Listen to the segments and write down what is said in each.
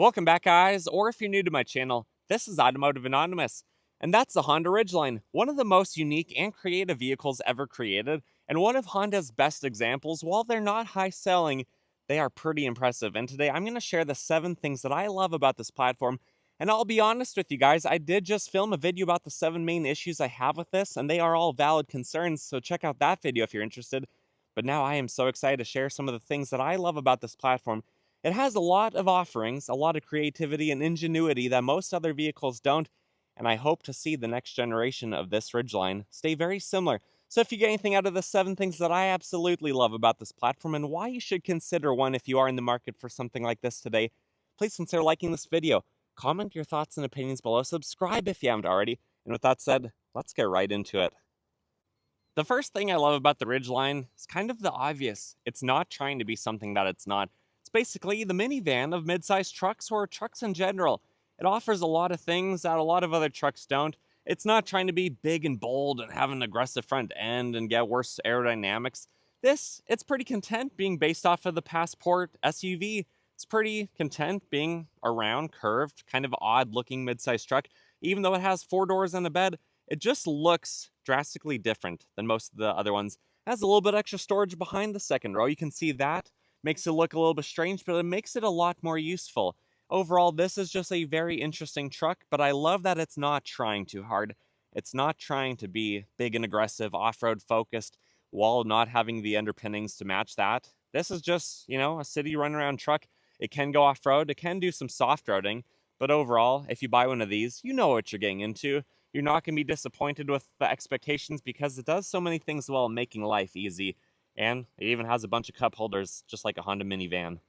Welcome back, guys, or if you're new to my channel, this is Automotive Anonymous, and that's the Honda Ridgeline, one of the most unique and creative vehicles ever created, and one of Honda's best examples. While they're not high selling, they are pretty impressive, and today I'm going to share the 7 things that I love about this platform, and I'll be honest with you guys, I did just film a video about the 7 main issues I have with this, and they are all valid concerns, so check out that video if you're interested. But now I am so excited to share some of the things that I love about this platform. It has a lot of offerings, a lot of creativity and ingenuity that most other vehicles don't, and I hope to see the next generation of this Ridgeline stay very similar. So if you get anything out of the 7 things that I absolutely love about this platform and why you should consider one if you are in the market for something like this today, please consider liking this video. Comment your thoughts and opinions below, subscribe if you haven't already, and with that said, let's get right into it. The first thing I love about the Ridgeline is kind of the obvious. It's not trying to be something that it's not. It's basically the minivan of mid-sized trucks or trucks in general. It offers a lot of things that a lot of other trucks don't. It's not trying to be big and bold and have an aggressive front end and get worse aerodynamics. It's pretty content being based off of the Passport SUV. It's pretty content being a round, curved, kind of odd-looking mid-sized truck. Even though it has 4 doors and a bed, it just looks drastically different than most of the other ones. It has a little bit extra storage behind the second row. You can see that. Makes it look a little bit strange, but it makes it a lot more useful. Overall, this is just a very interesting truck, but I love that it's not trying too hard. It's not trying to be big and aggressive, off-road focused, while not having the underpinnings to match that. This is just, a city run-around truck. It can go off-road, it can do some soft-roading, but overall, if you buy one of these, you know what you're getting into. You're not going to be disappointed with the expectations because it does so many things well, making life easy. And it even has a bunch of cup holders, just like a Honda minivan.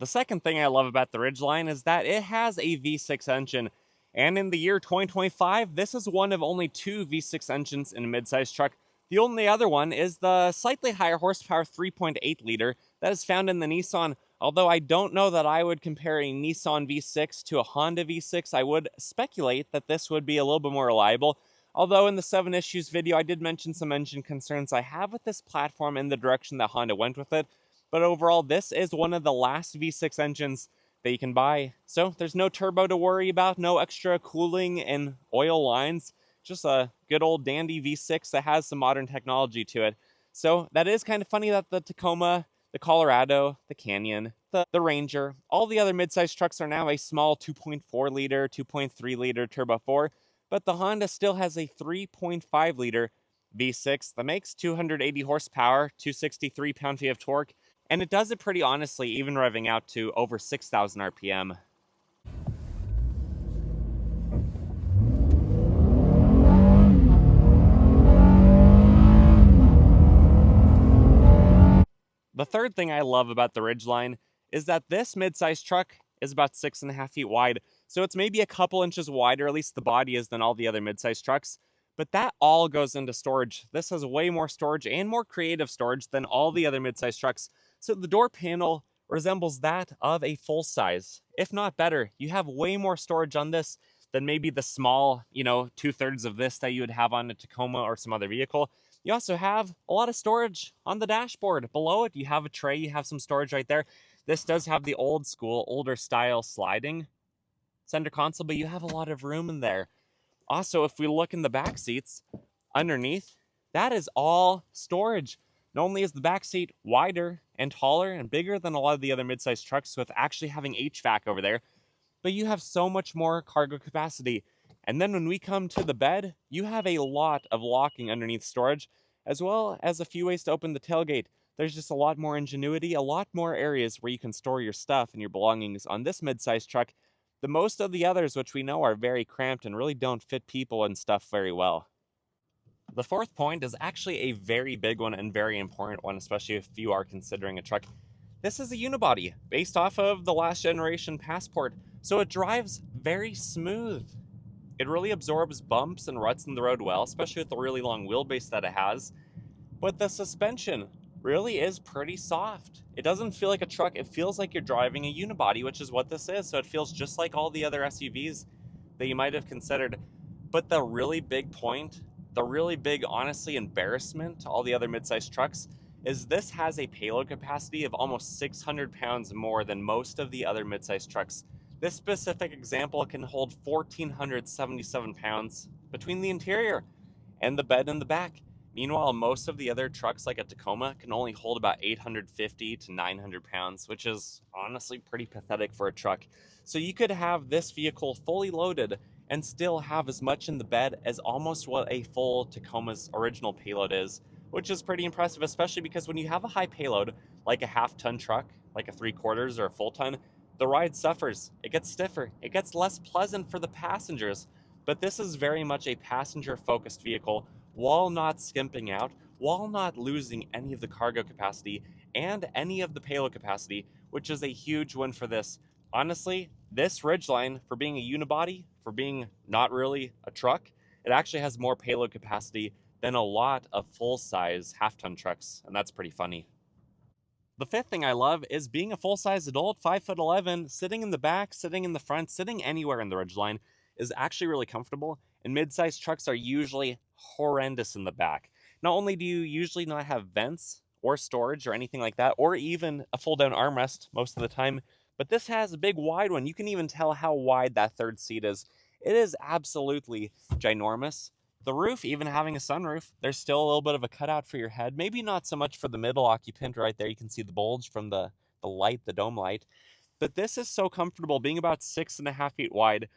The second thing I love about the Ridgeline is that it has a V6 engine. And in the year 2025, this is one of only 2 V6 engines in a midsize truck. The only other one is the slightly higher horsepower 3.8 liter that is found in the Nissan. Although I don't know that I would compare a Nissan V6 to a Honda V6, I would speculate that this would be a little bit more reliable. Although in the 7 issues video, I did mention some engine concerns I have with this platform and the direction that Honda went with it. But overall, this is one of the last V6 engines that you can buy. So there's no turbo to worry about, no extra cooling and oil lines. Just a good old dandy V6 that has some modern technology to it. So that is kind of funny that the Tacoma, the Colorado, the Canyon, the Ranger, all the other midsize trucks are now a small 2.4 liter, 2.3 liter turbo 4. But the Honda still has a 3.5 liter V6 that makes 280 horsepower, 263 pound-feet of torque, and it does it pretty honestly, even revving out to over 6,000 RPM. The third thing I love about the Ridgeline is that this midsize truck is about 6.5 feet wide. So it's maybe a couple inches wider, at least the body is, than all the other midsize trucks. But that all goes into storage. This has way more storage and more creative storage than all the other midsize trucks. So the door panel resembles that of a full size, if not better. You have way more storage on this than maybe the small, 2/3 of this that you would have on a Tacoma or some other vehicle. You also have a lot of storage on the dashboard. Below it, you have a tray, you have some storage right there. This does have the old school, older style sliding center console, but you have a lot of room in there. Also, if we look in the back seats, underneath, that is all storage. Not only is the back seat wider and taller and bigger than a lot of the other midsize trucks with actually having HVAC over there, but you have so much more cargo capacity. And then when we come to the bed, you have a lot of locking underneath storage, as well as a few ways to open the tailgate. There's just a lot more ingenuity, a lot more areas where you can store your stuff and your belongings on this midsize truck than most of the others, which we know are very cramped and really don't fit people and stuff very well. The fourth point is actually a very big one and very important one, especially if you are considering a truck. This is a unibody based off of the last generation Passport, so it drives very smooth. It really absorbs bumps and ruts in the road well, especially with the really long wheelbase that it has. But the suspension really is pretty soft. It doesn't feel like a truck. It feels like you're driving a unibody, which is what this is. So it feels just like all the other SUVs that you might have considered. But the really big point, the really big, honestly, embarrassment to all the other midsize trucks is this has a payload capacity of almost 600 pounds more than most of the other midsize trucks. This specific example can hold 1,477 pounds between the interior and the bed in the back. Meanwhile, most of the other trucks, like a Tacoma, can only hold about 850 to 900 pounds, which is honestly pretty pathetic for a truck. So you could have this vehicle fully loaded and still have as much in the bed as almost what a full Tacoma's original payload is, which is pretty impressive, especially because when you have a high payload, like a half-ton truck, like a 3/4 or a full ton, the ride suffers. It gets stiffer. It gets less pleasant for the passengers. But this is very much a passenger-focused vehicle while not skimping out, while not losing any of the cargo capacity and any of the payload capacity, which is a huge win for this. Honestly, this Ridgeline, for being a unibody, for being not really a truck, it actually has more payload capacity than a lot of full-size half-ton trucks, and that's pretty funny. The fifth thing I love is being a full-size adult, 5'11", sitting in the back, sitting in the front, sitting anywhere in the Ridgeline is actually really comfortable, and mid-sized trucks are usually horrendous in the back. Not only do you usually not have vents or storage or anything like that, or even a full-down armrest most of the time, but this has a big wide one. You can even tell how wide that third seat is. It is absolutely ginormous. The roof, even having a sunroof, there's still a little bit of a cutout for your head. Maybe not so much for the middle occupant right there. You can see the bulge from the light, the dome light. But this is so comfortable, being about 6.5 feet wide.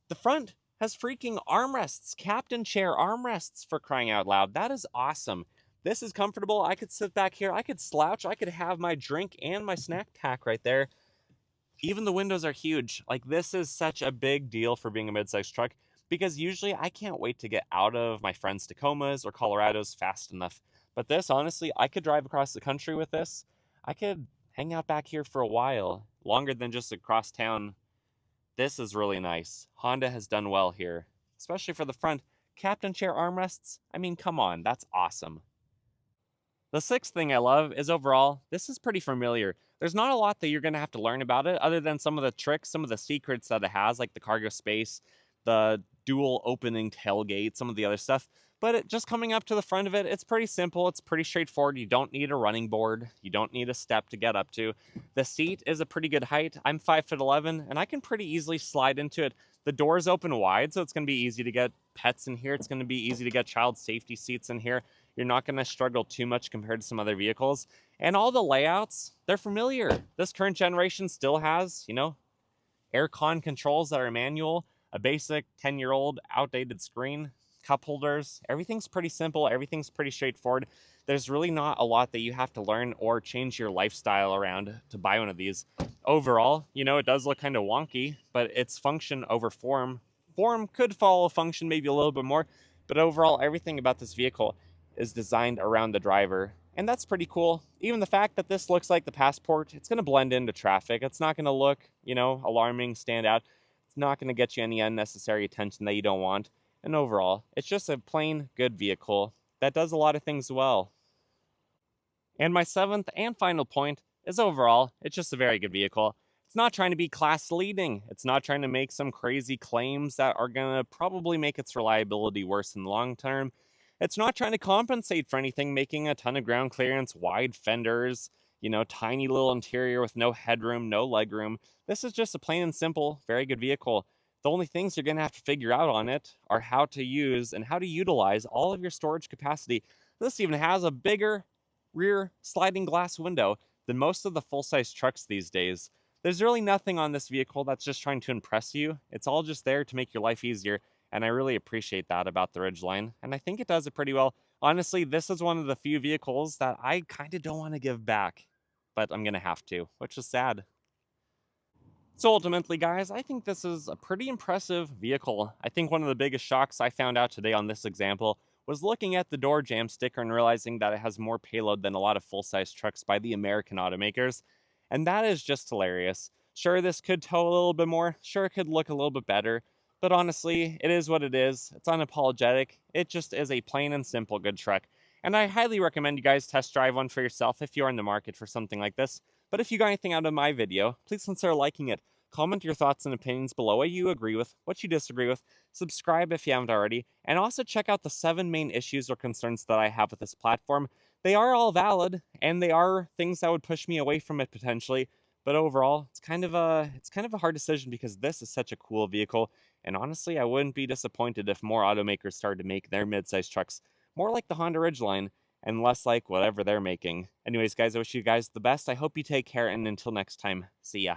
The front has freaking armrests, captain chair armrests, for crying out loud. That is awesome. This is comfortable. I could sit back here. I could slouch. I could have my drink and my snack pack right there. Even the windows are huge. Like, this is such a big deal for being a midsize truck, because usually I can't wait to get out of my friends' Tacomas or Colorados fast enough. But this, honestly, I could drive across the country with this. I could hang out back here for a while, longer than just across town. This is really nice. Honda has done well here, especially for the front. Captain chair armrests, I mean, come on, that's awesome. The sixth thing I love is overall, this is pretty familiar. There's not a lot that you're going to have to learn about it other than some of the tricks, some of the secrets that it has, like the cargo space, the dual opening tailgate, some of the other stuff. But just coming up to the front of it, it's pretty simple. It's pretty straightforward. You don't need a running board. You don't need a step to get up to. The seat is a pretty good height. I'm 5'11", and I can pretty easily slide into it. The doors open wide, so it's going to be easy to get pets in here. It's going to be easy to get child safety seats in here. You're not going to struggle too much compared to some other vehicles. And all the layouts, they're familiar. This current generation still has, air con controls that are manual, a basic 10-year-old outdated screen, cup holders. Everything's pretty simple. Everything's pretty straightforward. There's really not a lot that you have to learn or change your lifestyle around to buy one of these. Overall, it does look kind of wonky, but it's function over form. Form could follow function maybe a little bit more, but overall, everything about this vehicle is designed around the driver. And that's pretty cool. Even the fact that this looks like the Passport, it's going to blend into traffic. It's not going to look, alarming, stand out. It's not going to get you any unnecessary attention that you don't want. And overall, it's just a plain good vehicle that does a lot of things well. And my seventh and final point is overall, it's just a very good vehicle. It's not trying to be class leading. It's not trying to make some crazy claims that are going to probably make its reliability worse in the long term. It's not trying to compensate for anything, making a ton of ground clearance, wide fenders, tiny little interior with no headroom, no legroom. This is just a plain and simple, very good vehicle. The only things you're going to have to figure out on it are how to use and how to utilize all of your storage capacity. This even has a bigger rear sliding glass window than most of the full-size trucks these days. There's really nothing on this vehicle that's just trying to impress you. It's all just there to make your life easier. And I really appreciate that about the Ridgeline. And I think it does it pretty well. Honestly, this is one of the few vehicles that I kind of don't want to give back, but I'm going to have to, which is sad. So ultimately, guys, I think this is a pretty impressive vehicle. I think one of the biggest shocks I found out today on this example was looking at the door jamb sticker and realizing that it has more payload than a lot of full-size trucks by the American automakers. And that is just hilarious. Sure, this could tow a little bit more. Sure, it could look a little bit better. But honestly, it is what it is. It's unapologetic. It just is a plain and simple good truck. And I highly recommend you guys test drive one for yourself if you're in the market for something like this. But if you got anything out of my video, please consider liking it. Comment your thoughts and opinions below, what you agree with, what you disagree with. Subscribe if you haven't already. And also check out the 7 main issues or concerns that I have with this platform. they are all valid, and they are things that would push me away from it potentially. But overall, it's kind of a hard decision because this is such a cool vehicle, and honestly, I wouldn't be disappointed if more automakers started to make their midsize trucks more like the Honda Ridgeline and less like whatever they're making. Anyways, guys, I wish you guys the best. I hope you take care, and until next time, see ya.